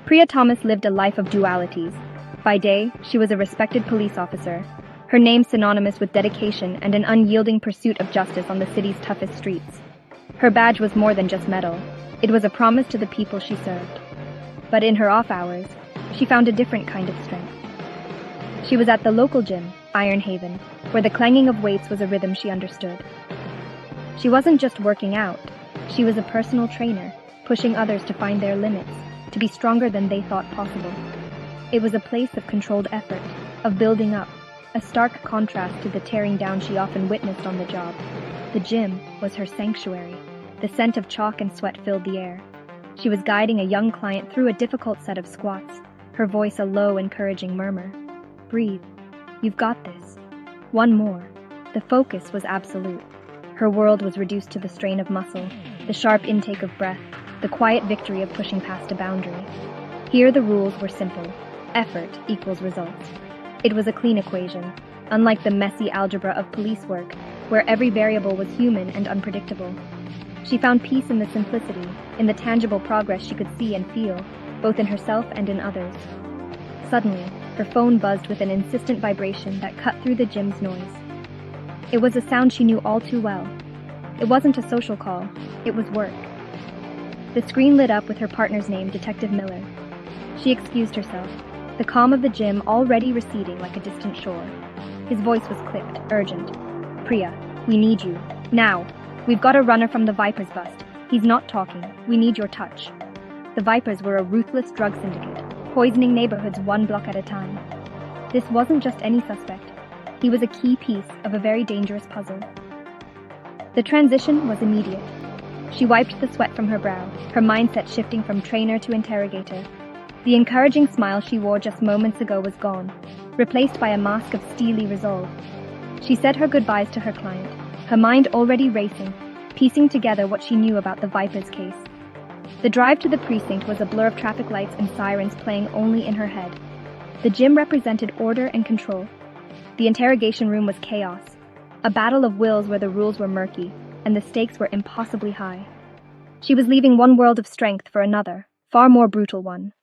Priya Thomas lived a life of dualities. By day, she was a respected police officer, her name synonymous with dedication and an unyielding pursuit of justice on the city's toughest streets. Her badge was more than just metal. It was a promise to the people she served. But in her off hours, she found a different kind of strength. She was at the local gym, Iron Haven, where the clanging of weights was a rhythm she understood. She wasn't just working out, she was a personal trainer, pushing others to find their limits, to be stronger than they thought possible. It was a place of controlled effort, of building up, a stark contrast to the tearing down she often witnessed on the job. The gym was her sanctuary. The scent of chalk and sweat filled the air. She was guiding a young client through a difficult set of squats, her voice a low, encouraging murmur. Breathe. You've got this. One more. The focus was absolute. Her world was reduced to the strain of muscle, the sharp intake of breath, the quiet victory of pushing past a boundary. Here the rules were simple. Effort equals results. It was a clean equation, unlike the messy algebra of police work, where every variable was human and unpredictable. She found peace in the simplicity, in the tangible progress she could see and feel, both in herself and in others. Suddenly, her phone buzzed with an insistent vibration that cut through the gym's noise. It was a sound she knew all too well. It wasn't a social call, it was work. The screen lit up with her partner's name, Detective Miller. She excused herself, the calm of the gym already receding like a distant shore. His voice was clipped, urgent. Priya, we need you. Now. We've got a runner from the Vipers bust. He's not talking. We need your touch. The Vipers were a ruthless drug syndicate, poisoning neighborhoods one block at a time. This wasn't just any suspect. He was a key piece of a very dangerous puzzle. The transition was immediate. She wiped the sweat from her brow, her mindset shifting from trainer to interrogator. The encouraging smile she wore just moments ago was gone, replaced by a mask of steely resolve. She said her goodbyes to her client, her mind already racing, piecing together what she knew about the Vipers case. The drive to the precinct was a blur of traffic lights and sirens playing only in her head. The gym represented order and control. The interrogation room was chaos, a battle of wills where the rules were murky and the stakes were impossibly high. She was leaving one world of strength for another, far more brutal one.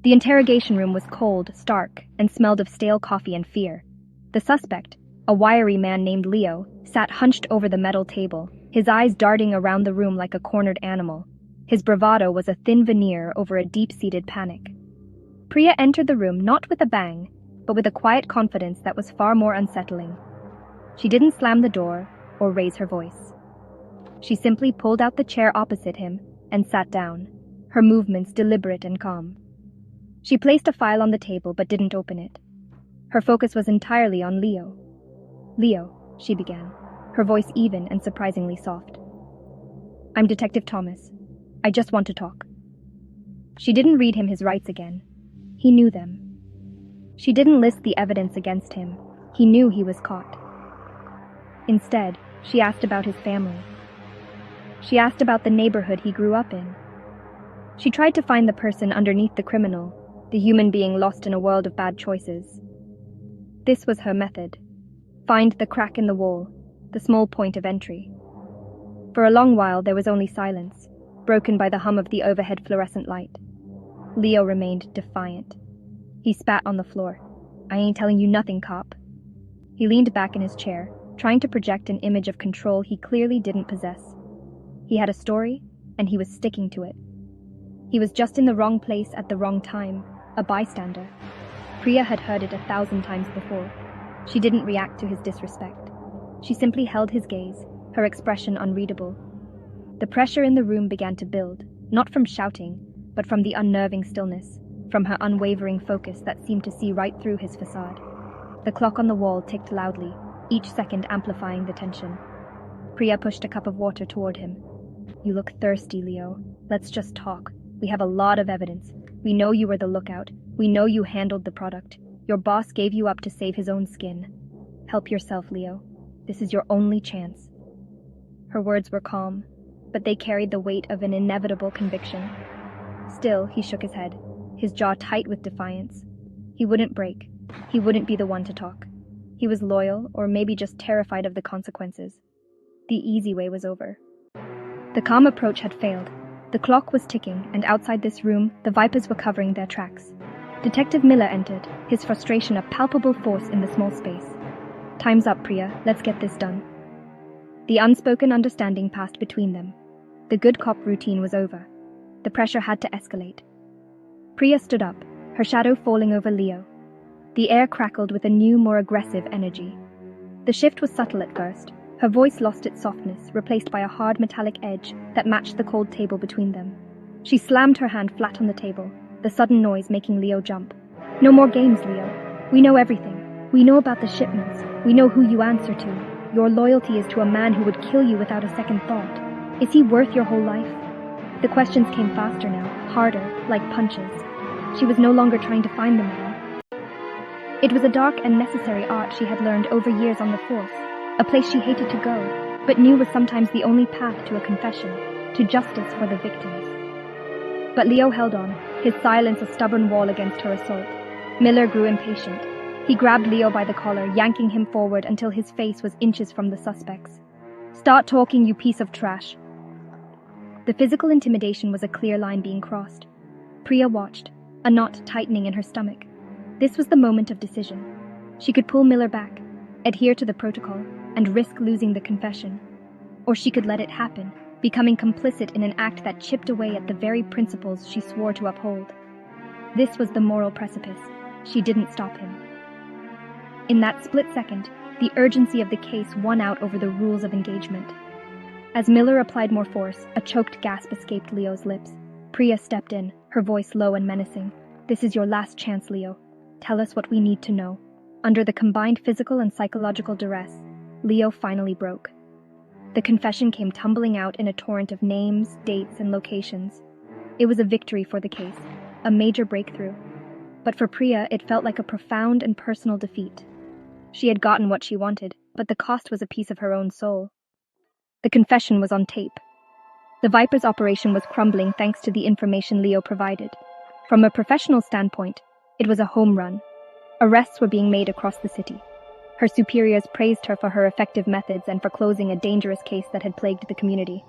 The interrogation room was cold, stark, and smelled of stale coffee and fear. The suspect, a wiry man named Leo, sat hunched over the metal table, his eyes darting around the room like a cornered animal. His bravado was a thin veneer over a deep-seated panic. Priya entered the room not with a bang, but with a quiet confidence that was far more unsettling. She didn't slam the door or raise her voice. She simply pulled out the chair opposite him and sat down, her movements deliberate and calm. She placed a file on the table but didn't open it. Her focus was entirely on Leo. Leo, she began, her voice even and surprisingly soft. I'm Detective Thomas. I just want to talk. She didn't read him his rights again. He knew them. She didn't list the evidence against him. He knew he was caught. Instead, she asked about his family. She asked about the neighborhood he grew up in. She tried to find the person underneath the criminal, the human being lost in a world of bad choices. This was her method. Find the crack in the wall, the small point of entry. For a long while there was only silence, broken by the hum of the overhead fluorescent light. Leo remained defiant. He spat on the floor. I ain't telling you nothing, cop. He leaned back in his chair, trying to project an image of control he clearly didn't possess. He had a story, and he was sticking to it. He was just in the wrong place at the wrong time, a bystander. Priya had heard it 1,000 times before. She didn't react to his disrespect. She simply held his gaze, her expression unreadable. The pressure in the room began to build, not from shouting, but from the unnerving stillness, from her unwavering focus that seemed to see right through his facade. The clock on the wall ticked loudly, each second amplifying the tension. Priya pushed a cup of water toward him. You look thirsty, Leo. Let's just talk. We have a lot of evidence. We know you were the lookout. We know you handled the product. Your boss gave you up to save his own skin. Help yourself, Leo. This is your only chance. Her words were calm, but they carried the weight of an inevitable conviction. Still, he shook his head, his jaw tight with defiance. He wouldn't break. He wouldn't be the one to talk. He was loyal, or maybe just terrified of the consequences. The easy way was over. The calm approach had failed. The clock was ticking, and outside this room, the Vipers were covering their tracks. Detective Miller entered, his frustration a palpable force in the small space. "Time's up, Priya. Let's get this done." The unspoken understanding passed between them. The good cop routine was over. The pressure had to escalate. Priya stood up, her shadow falling over Leo. The air crackled with a new, more aggressive energy. The shift was subtle at first. Her voice lost its softness, replaced by a hard metallic edge that matched the cold table between them. She slammed her hand flat on the table, the sudden noise making Leo jump. "No more games, Leo. We know everything. We know about the shipments. We know who you answer to. Your loyalty is to a man who would kill you without a second thought. Is he worth your whole life?" The questions came faster now, harder, like punches. She was no longer trying to find the man. It was a dark and necessary art she had learned over years on the force, a place she hated to go, but knew was sometimes the only path to a confession, to justice for the victims. But Leo held on, his silence a stubborn wall against her assault. Miller grew impatient. He grabbed Leo by the collar, yanking him forward until his face was inches from the suspects. "Start talking, you piece of trash." The physical intimidation was a clear line being crossed. Priya watched, a knot tightening in her stomach. This was the moment of decision. She could pull Miller back, adhere to the protocol, and risk losing the confession. Or she could let it happen, becoming complicit in an act that chipped away at the very principles she swore to uphold. This was the moral precipice. She didn't stop him. In that split second, the urgency of the case won out over the rules of engagement. As Miller applied more force, a choked gasp escaped Leo's lips. Priya stepped in, her voice low and menacing. "This is your last chance, Leo. Tell us what we need to know." Under the combined physical and psychological duress, Leo finally broke. The confession came tumbling out in a torrent of names, dates, and locations. It was a victory for the case, a major breakthrough. But for Priya, it felt like a profound and personal defeat. She had gotten what she wanted, but the cost was a piece of her own soul. The confession was on tape. The Viper's operation was crumbling thanks to the information Leo provided. From a professional standpoint, it was a home run. Arrests were being made across the city. Her superiors praised her for her effective methods and for closing a dangerous case that had plagued the community.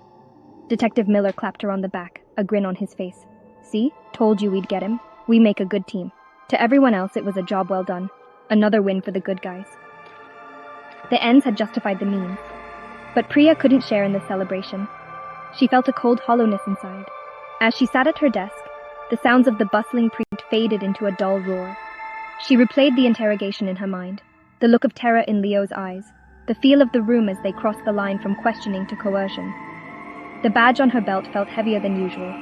Detective Miller clapped her on the back, a grin on his face. "See? Told you we'd get him. We make a good team." To everyone else, it was a job well done. Another win for the good guys. The ends had justified the means. But Priya couldn't share in the celebration. She felt a cold hollowness inside. As she sat at her desk, the sounds of the bustling precinct faded into a dull roar. She replayed the interrogation in her mind, the look of terror in Leo's eyes, the feel of the room as they crossed the line from questioning to coercion. The badge on her belt felt heavier than usual,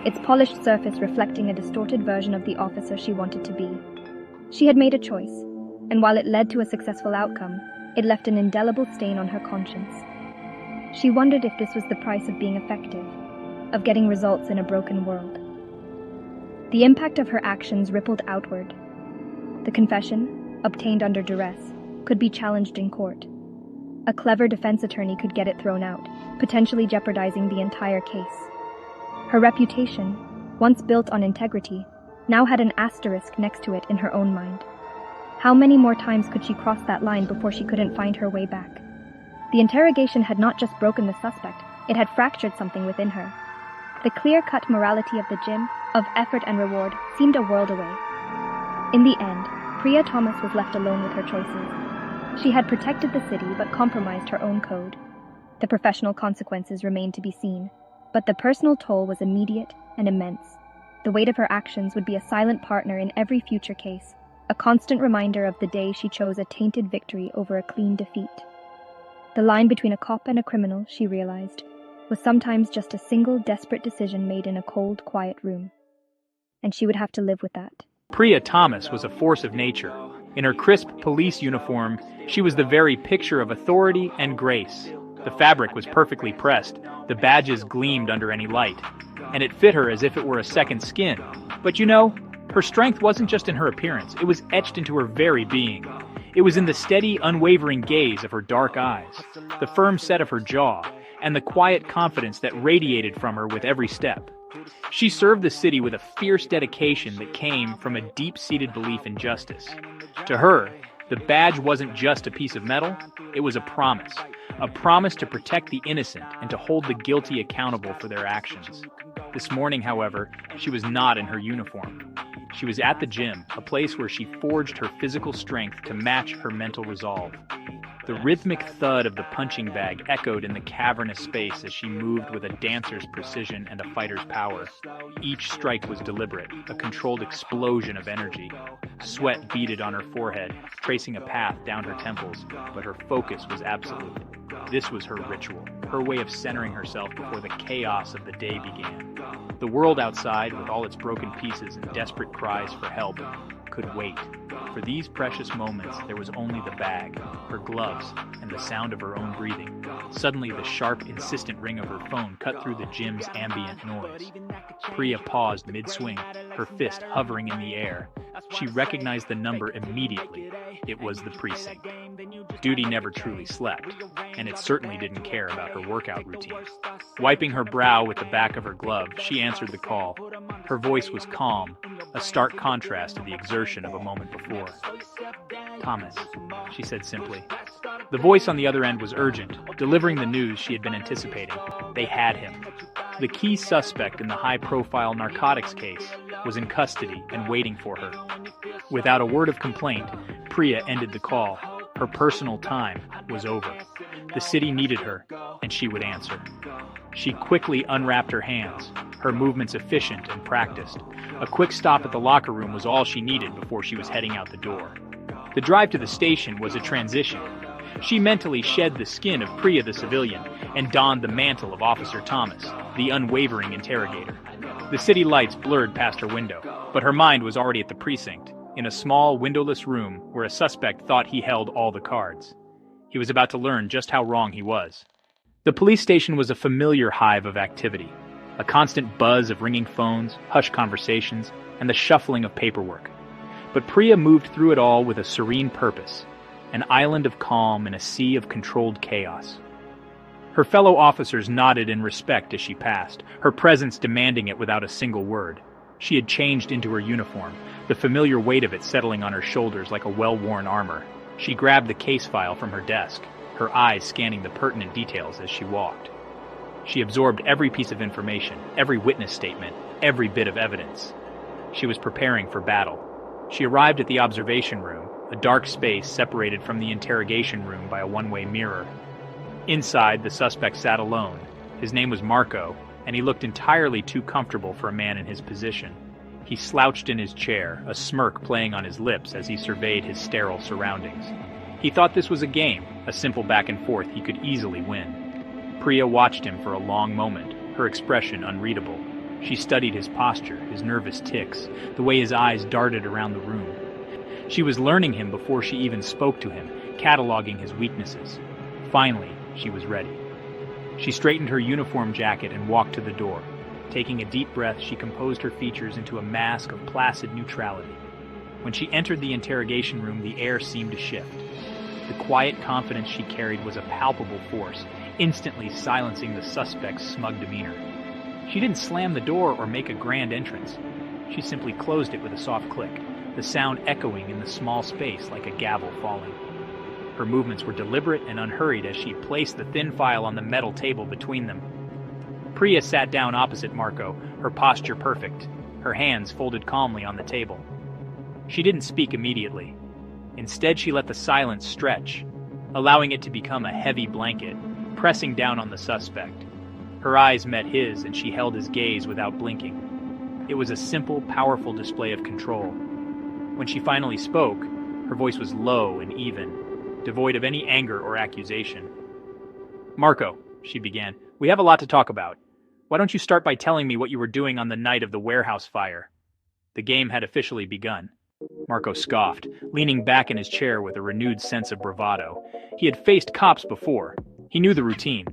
its polished surface reflecting a distorted version of the officer she wanted to be. She had made a choice, and while it led to a successful outcome, it left an indelible stain on her conscience. She wondered if this was the price of being effective, of getting results in a broken world. The impact of her actions rippled outward. The confession, obtained under duress, could be challenged in court. A clever defense attorney could get it thrown out, potentially jeopardizing the entire case. Her reputation, once built on integrity, now had an asterisk next to it in her own mind. How many more times could she cross that line before she couldn't find her way back? The interrogation had not just broken the suspect, it had fractured something within her. The clear-cut morality of the gym, of effort and reward, seemed a world away. In the end, Priya Thomas was left alone with her choices. She had protected the city but compromised her own code. The professional consequences remained to be seen, but the personal toll was immediate and immense. The weight of her actions would be a silent partner in every future case, a constant reminder of the day she chose a tainted victory over a clean defeat. The line between a cop and a criminal, she realized, was sometimes just a single desperate decision made in a cold, quiet room. And she would have to live with that. Priya Thomas was a force of nature. In her crisp police uniform, she was the very picture of authority and grace. The fabric was perfectly pressed, the badges gleamed under any light, and it fit her as if it were a second skin. But you know, her strength wasn't just in her appearance, it was etched into her very being. It was in the steady, unwavering gaze of her dark eyes, the firm set of her jaw, and the quiet confidence that radiated from her with every step. She served the city with a fierce dedication that came from a deep-seated belief in justice. To her, the badge wasn't just a piece of metal, it was a promise to protect the innocent and to hold the guilty accountable for their actions. This morning, however, she was not in her uniform. She was at the gym, a place where she forged her physical strength to match her mental resolve. The rhythmic thud of the punching bag echoed in the cavernous space as she moved with a dancer's precision and a fighter's power. Each strike was deliberate, a controlled explosion of energy. Sweat beaded on her forehead, tracing a path down her temples, but her focus was absolute. This was her ritual, her way of centering herself before the chaos of the day began. The world outside, with all its broken pieces and desperate cries for help, could wait. For these precious moments, there was only the bag, her gloves, and the sound of her own breathing. Suddenly, the sharp, insistent ring of her phone cut through the gym's ambient noise. Priya paused mid-swing, her fist hovering in the air. She recognized the number immediately. It was the precinct. Duty never truly slept, and it certainly didn't care about her workout routine. Wiping her brow with the back of her glove, she answered the call. Her voice was calm, a stark contrast to the exertion of a moment before. "Thomas," she said simply. The voice on the other end was urgent, delivering the news she had been anticipating. They had him. The key suspect in the high-profile narcotics case was in custody and waiting for her. Without a word of complaint, Priya ended the call. Her personal time was over. The city needed her, and she would answer. She quickly unwrapped her hands, her movements efficient and practiced. A quick stop at the locker room was all she needed before she was heading out the door. The drive to the station was a transition. She mentally shed the skin of Priya the civilian and donned the mantle of Officer Thomas, the unwavering interrogator. The city lights blurred past her window, but her mind was already at the precinct, in a small, windowless room where a suspect thought he held all the cards. He was about to learn just how wrong he was. The police station was a familiar hive of activity, a constant buzz of ringing phones, hushed conversations, and the shuffling of paperwork. But Priya moved through it all with a serene purpose, an island of calm in a sea of controlled chaos. Her fellow officers nodded in respect as she passed, her presence demanding it without a single word. She had changed into her uniform, the familiar weight of it settling on her shoulders like a well-worn armor. She grabbed the case file from her desk, her eyes scanning the pertinent details as she walked. She absorbed every piece of information, every witness statement, every bit of evidence. She was preparing for battle. She arrived at the observation room, a dark space separated from the interrogation room by a one-way mirror. Inside, the suspect sat alone. His name was Marco, and he looked entirely too comfortable for a man in his position. He slouched in his chair, a smirk playing on his lips as he surveyed his sterile surroundings. He thought this was a game, a simple back and forth he could easily win. Priya watched him for a long moment, her expression unreadable. She studied his posture, his nervous tics, the way his eyes darted around the room. She was learning him before she even spoke to him, cataloging his weaknesses. Finally, she was ready. She straightened her uniform jacket and walked to the door. Taking a deep breath, she composed her features into a mask of placid neutrality. When she entered the interrogation room, the air seemed to shift. The quiet confidence she carried was a palpable force, instantly silencing the suspect's smug demeanor. She didn't slam the door or make a grand entrance. She simply closed it with a soft click, the sound echoing in the small space like a gavel falling. Her movements were deliberate and unhurried as she placed the thin file on the metal table between them. Priya sat down opposite Marco, her posture perfect, her hands folded calmly on the table. She didn't speak immediately. Instead, she let the silence stretch, allowing it to become a heavy blanket, pressing down on the suspect. Her eyes met his, and she held his gaze without blinking. It was a simple, powerful display of control. When she finally spoke, her voice was low and even, devoid of any anger or accusation. "Marco," she began, "we have a lot to talk about. Why don't you start by telling me what you were doing on the night of the warehouse fire?" The game had officially begun. Marco scoffed, leaning back in his chair with a renewed sense of bravado. He had faced cops before. He knew the routine.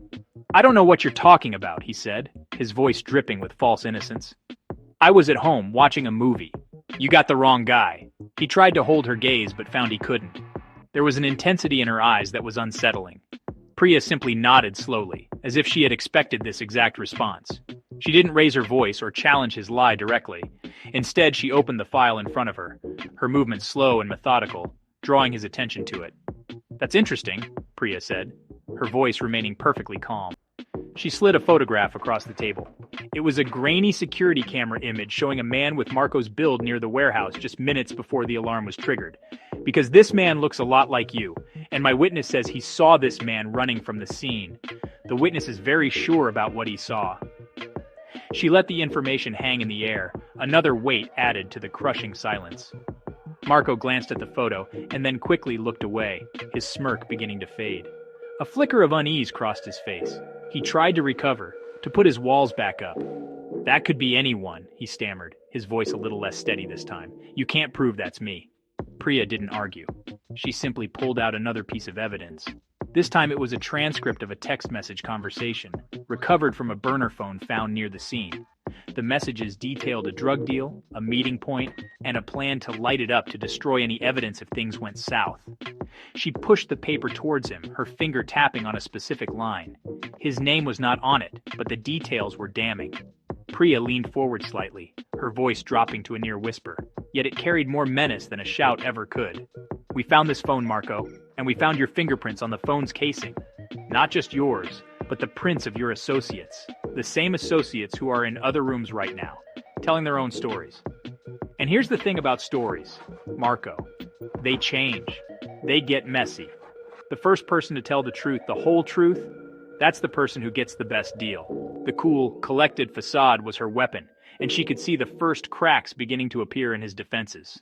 "I don't know what you're talking about," he said, his voice dripping with false innocence. "I was at home watching a movie. You got the wrong guy." He tried to hold her gaze but found he couldn't. There was an intensity in her eyes that was unsettling. Priya simply nodded slowly, as if she had expected this exact response. She didn't raise her voice or challenge his lie directly. Instead, she opened the file in front of her, her movements slow and methodical, drawing his attention to it. "That's interesting," Priya said, her voice remaining perfectly calm. She slid a photograph across the table. It was a grainy security camera image showing a man with Marco's build near the warehouse just minutes before the alarm was triggered. Because this man looks a lot like you, and my witness says he saw this man running from the scene. The witness is very sure about what he saw. She let the information hang in the air, another weight added to the crushing silence. Marco glanced at the photo and then quickly looked away, his smirk beginning to fade. A flicker of unease crossed his face. He tried to recover, to put his walls back up. "That could be anyone," he stammered, his voice a little less steady this time. "You can't prove that's me." Priya didn't argue. She simply pulled out another piece of evidence. This time it was a transcript of a text message conversation, recovered from a burner phone found near the scene. The messages detailed a drug deal, a meeting point, and a plan to light it up to destroy any evidence if things went south. She pushed the paper towards him, her finger tapping on a specific line. His name was not on it, but the details were damning. Priya leaned forward slightly, her voice dropping to a near whisper, yet it carried more menace than a shout ever could. "We found this phone, Marco, and we found your fingerprints on the phone's casing. Not just yours, but the prints of your associates. The same associates who are in other rooms right now, telling their own stories. And here's the thing about stories, Marco. They change. They get messy. The first person to tell the truth, the whole truth, that's the person who gets the best deal." The cool, collected facade was her weapon, and she could see the first cracks beginning to appear in his defenses.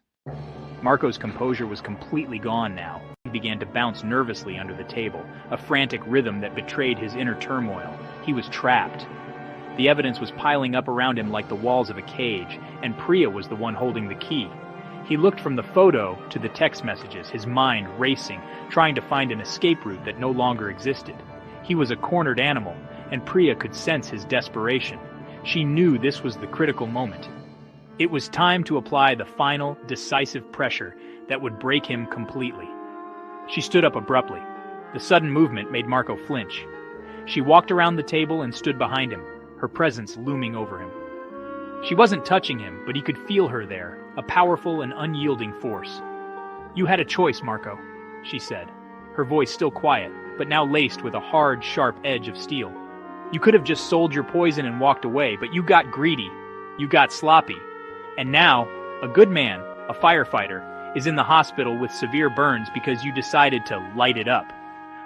Marco's composure was completely gone now. He began to bounce nervously under the table, a frantic rhythm that betrayed his inner turmoil. He was trapped. The evidence was piling up around him like the walls of a cage, and Priya was the one holding the key. He looked from the photo to the text messages, his mind racing, trying to find an escape route that no longer existed. He was a cornered animal, and Priya could sense his desperation. She knew this was the critical moment. It was time to apply the final, decisive pressure that would break him completely. She stood up abruptly. The sudden movement made Marco flinch. She walked around the table and stood behind him, her presence looming over him. She wasn't touching him, but he could feel her there, a powerful and unyielding force. "You had a choice, Marco," she said, her voice still quiet, but now laced with a hard, sharp edge of steel. "You could have just sold your poison and walked away, but you got greedy. You got sloppy. And now, a good man, a firefighter, is in the hospital with severe burns because you decided to light it up."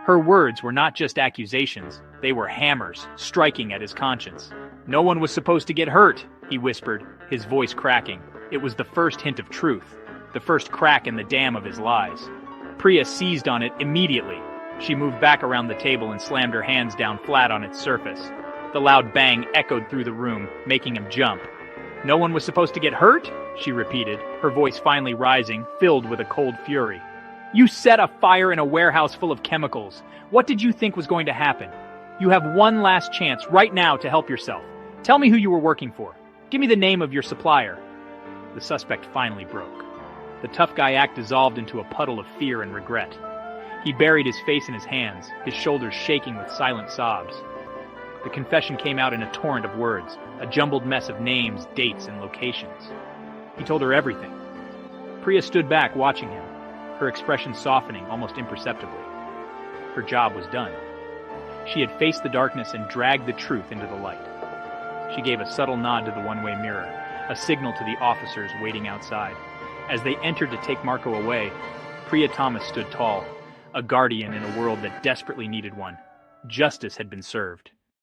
Her words were not just accusations, they were hammers, striking at his conscience. "No one was supposed to get hurt," he whispered, his voice cracking. It was the first hint of truth, the first crack in the dam of his lies. Priya seized on it immediately. She moved back around the table and slammed her hands down flat on its surface. The loud bang echoed through the room, making him jump. "No one was supposed to get hurt?" she repeated, her voice finally rising, filled with a cold fury. "You set a fire in a warehouse full of chemicals. What did you think was going to happen? You have one last chance right now to help yourself. Tell me who you were working for. Give me the name of your supplier." The suspect finally broke. The tough guy act dissolved into a puddle of fear and regret. He buried his face in his hands, his shoulders shaking with silent sobs. The confession came out in a torrent of words, a jumbled mess of names, dates, and locations. He told her everything. Priya stood back watching him, her expression softening almost imperceptibly. Her job was done. She had faced the darkness and dragged the truth into the light. She gave a subtle nod to the one-way mirror, a signal to the officers waiting outside. As they entered to take Marco away, Priya Thomas stood tall, a guardian in a world that desperately needed one. Justice had been served.